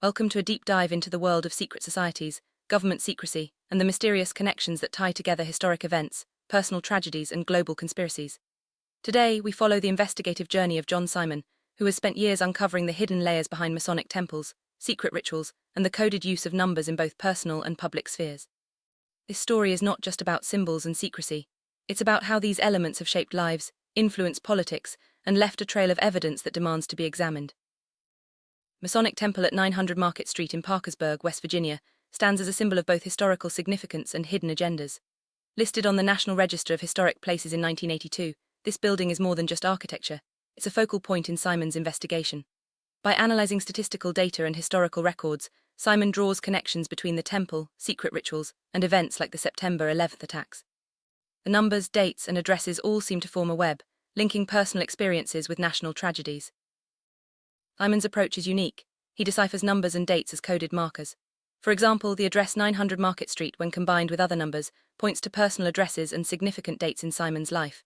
Welcome to a deep dive into the world of secret societies, government secrecy, and the mysterious connections that tie together historic events, personal tragedies, and global conspiracies. Today, we follow the investigative journey of John Simon, who has spent years uncovering the hidden layers behind Masonic temples, secret rituals, and the coded use of numbers in both personal and public spheres. This story is not just about symbols and secrecy. It's about how these elements have shaped lives, influenced politics, and left a trail of evidence that demands to be examined. Masonic Temple at 900 Market Street in Parkersburg, West Virginia, stands as a symbol of both historical significance and hidden agendas. Listed on the National Register of Historic Places in 1982, this building is more than just architecture. It's a focal point in Simon's investigation. By analyzing statistical data and historical records, Simon draws connections between the temple, secret rituals, and events like the September 11th attacks. The numbers, dates, and addresses all seem to form a web, linking personal experiences with national tragedies. Simon's approach is unique. He deciphers numbers and dates as coded markers. For example, the address 900 Market Street, when combined with other numbers, points to personal addresses and significant dates in Simon's life.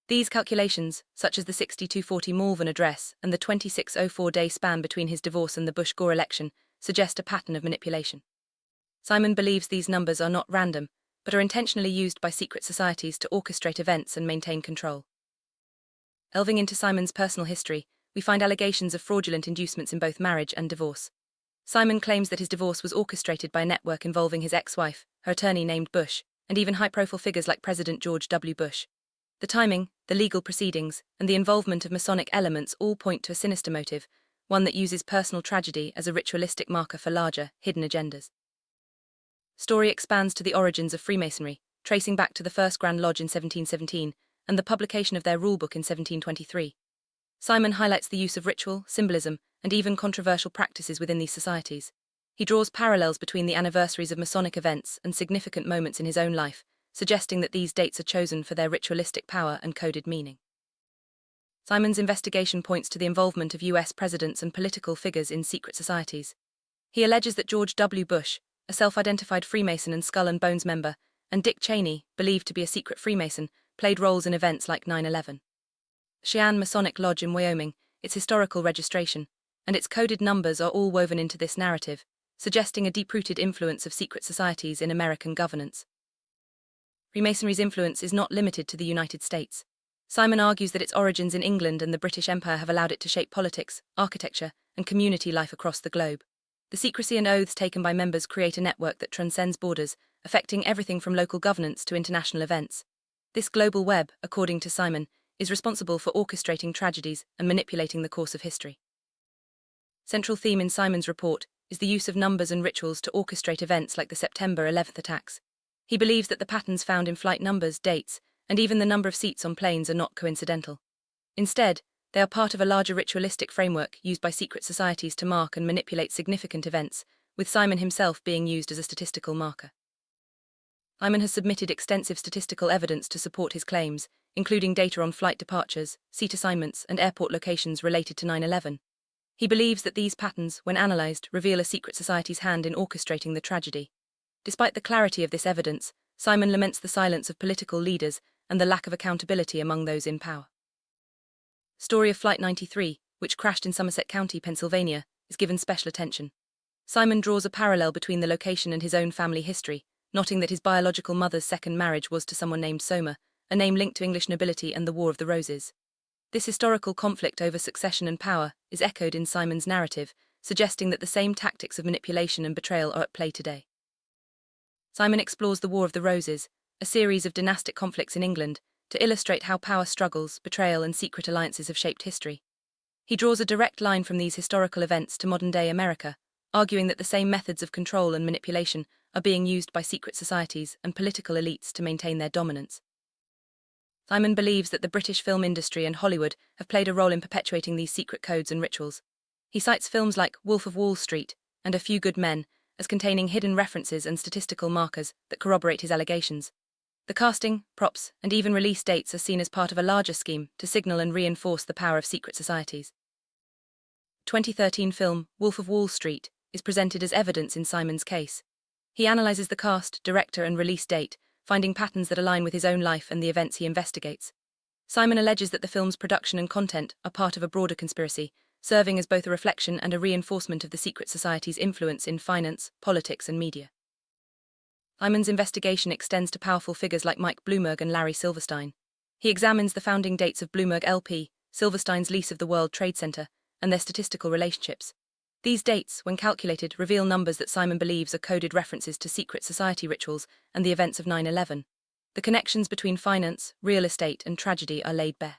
These calculations, such as the 6240 Malvern address and the 2604-day span between his divorce and the Bush-Gore election, suggest a pattern of manipulation. Simon believes these numbers are not random, but are intentionally used by secret societies to orchestrate events and maintain control. Delving into Simon's personal history, we find allegations of fraudulent inducements in both marriage and divorce. Simon claims that his divorce was orchestrated by a network involving his ex-wife, her attorney named Bush, and even high-profile figures like President George W. Bush. The timing, the legal proceedings, and the involvement of Masonic elements all point to a sinister motive, one that uses personal tragedy as a ritualistic marker for larger, hidden agendas. Story expands to the origins of Freemasonry, tracing back to the First Grand Lodge in 1717 and the publication of their rulebook in 1723. Simon highlights the use of ritual, symbolism, and even controversial practices within these societies. He draws parallels between the anniversaries of Masonic events and significant moments in his own life, suggesting that these dates are chosen for their ritualistic power and coded meaning. Simon's investigation points to the involvement of US presidents and political figures in secret societies. He alleges that George W. Bush, a self-identified Freemason and Skull and Bones member, and Dick Cheney, believed to be a secret Freemason, played roles in events like 9/11. Cheyenne Masonic Lodge in Wyoming, its historical registration, and its coded numbers are all woven into this narrative, suggesting a deep-rooted influence of secret societies in American governance. Freemasonry's influence is not limited to the United States. Simon argues that its origins in England and the British Empire have allowed it to shape politics, architecture, and community life across the globe. The secrecy and oaths taken by members create a network that transcends borders, affecting everything from local governance to international events. This global web, according to Simon, is responsible for orchestrating tragedies and manipulating the course of history. Central theme in Simon's report is the use of numbers and rituals to orchestrate events like the September 11th attacks. He believes that the patterns found in flight numbers, dates, and even the number of seats on planes are not coincidental. Instead, they are part of a larger ritualistic framework used by secret societies to mark and manipulate significant events, with Simon himself being used as a statistical marker. Simon has submitted extensive statistical evidence to support his claims, including data on flight departures, seat assignments, and airport locations related to 9/11. He believes that these patterns, when analyzed, reveal a secret society's hand in orchestrating the tragedy. Despite the clarity of this evidence, Simon laments the silence of political leaders and the lack of accountability among those in power. Story of Flight 93, which crashed in Somerset County, Pennsylvania, is given special attention. Simon draws a parallel between the location and his own family history, noting that his biological mother's second marriage was to someone named Somer, a name linked to English nobility and the War of the Roses. This historical conflict over succession and power is echoed in Simon's narrative, suggesting that the same tactics of manipulation and betrayal are at play today. Simon explores the War of the Roses, a series of dynastic conflicts in England, to illustrate how power struggles, betrayal, and secret alliances have shaped history. He draws a direct line from these historical events to modern-day America, arguing that the same methods of control and manipulation are being used by secret societies and political elites to maintain their dominance. Simon believes that the British film industry and Hollywood have played a role in perpetuating these secret codes and rituals. He cites films like Wolf of Wall Street and A Few Good Men as containing hidden references and statistical markers that corroborate his allegations. The casting, props, and even release dates are seen as part of a larger scheme to signal and reinforce the power of secret societies. The 2013 film Wolf of Wall Street is presented as evidence in Simon's case. He analyzes the cast, director, and release date, finding patterns that align with his own life and the events he investigates. Simon alleges that the film's production and content are part of a broader conspiracy, serving as both a reflection and a reinforcement of the secret society's influence in finance, politics, and media. Simon's investigation extends to powerful figures like Mike Bloomberg and Larry Silverstein. He examines the founding dates of Bloomberg LP, Silverstein's lease of the World Trade Center, and their statistical relationships. These dates, when calculated, reveal numbers that Simon believes are coded references to secret society rituals and the events of 9/11. The connections between finance, real estate, and tragedy are laid bare.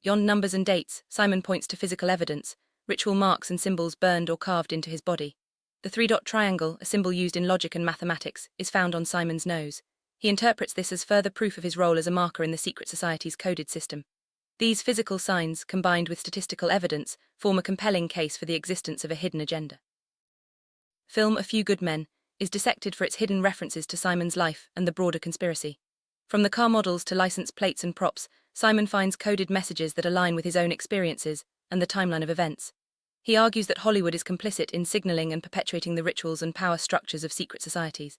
Beyond numbers and dates, Simon points to physical evidence, ritual marks and symbols burned or carved into his body. The three-dot triangle, a symbol used in logic and mathematics, is found on Simon's nose. He interprets this as further proof of his role as a marker in the secret society's coded system. These physical signs, combined with statistical evidence, form a compelling case for the existence of a hidden agenda. Film A Few Good Men is dissected for its hidden references to Simon's life and the broader conspiracy. From the car models to license plates and props, Simon finds coded messages that align with his own experiences and the timeline of events. He argues that Hollywood is complicit in signaling and perpetuating the rituals and power structures of secret societies.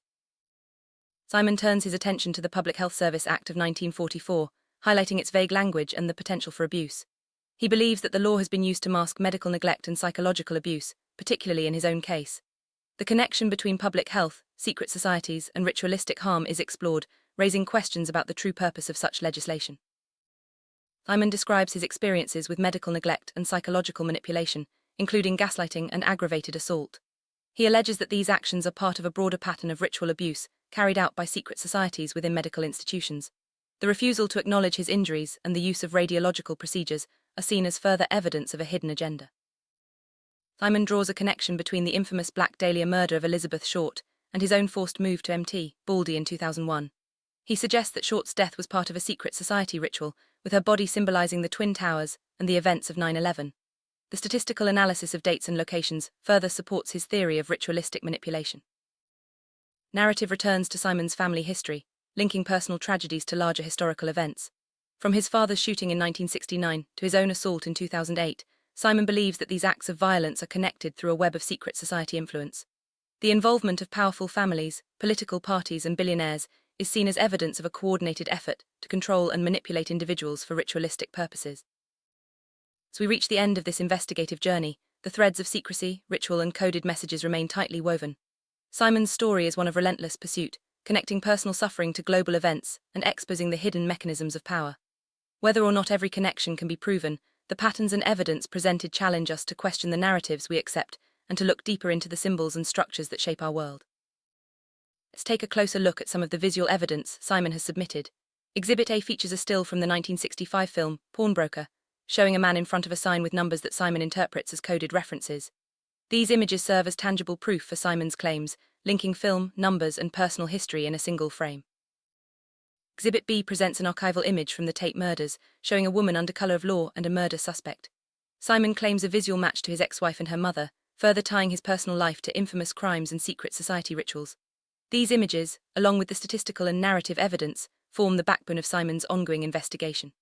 Simon turns his attention to the Public Health Service Act of 1944, highlighting its vague language and the potential for abuse. He believes that the law has been used to mask medical neglect and psychological abuse, particularly in his own case. The connection between public health, secret societies, and ritualistic harm is explored, raising questions about the true purpose of such legislation. Simon describes his experiences with medical neglect and psychological manipulation, including gaslighting and aggravated assault. He alleges that these actions are part of a broader pattern of ritual abuse carried out by secret societies within medical institutions. The refusal to acknowledge his injuries and the use of radiological procedures are seen as further evidence of a hidden agenda. Simon draws a connection between the infamous Black Dahlia murder of Elizabeth Short and his own forced move to Mt. Baldy in 2001. He suggests that Short's death was part of a secret society ritual, with her body symbolizing the Twin Towers and the events of 9/11. The statistical analysis of dates and locations further supports his theory of ritualistic manipulation. Narrative returns to Simon's family history, linking personal tragedies to larger historical events. From his father's shooting in 1969 to his own assault in 2008, Simon believes that these acts of violence are connected through a web of secret society influence. The involvement of powerful families, political parties, and billionaires is seen as evidence of a coordinated effort to control and manipulate individuals for ritualistic purposes. As we reach the end of this investigative journey, the threads of secrecy, ritual, and coded messages remain tightly woven. Simon's story is one of relentless pursuit, connecting personal suffering to global events and exposing the hidden mechanisms of power. Whether or not every connection can be proven, the patterns and evidence presented challenge us to question the narratives we accept and to look deeper into the symbols and structures that shape our world. Let's take a closer look at some of the visual evidence Simon has submitted. Exhibit A features a still from the 1965 film, Pawnbroker, showing a man in front of a sign with numbers that Simon interprets as coded references. These images serve as tangible proof for Simon's claims, linking film, numbers, and personal history in a single frame. Exhibit B presents an archival image from the Tate murders, showing a woman under color of law and a murder suspect. Simon claims a visual match to his ex-wife and her mother, further tying his personal life to infamous crimes and secret society rituals. These images, along with the statistical and narrative evidence, form the backbone of Simon's ongoing investigation.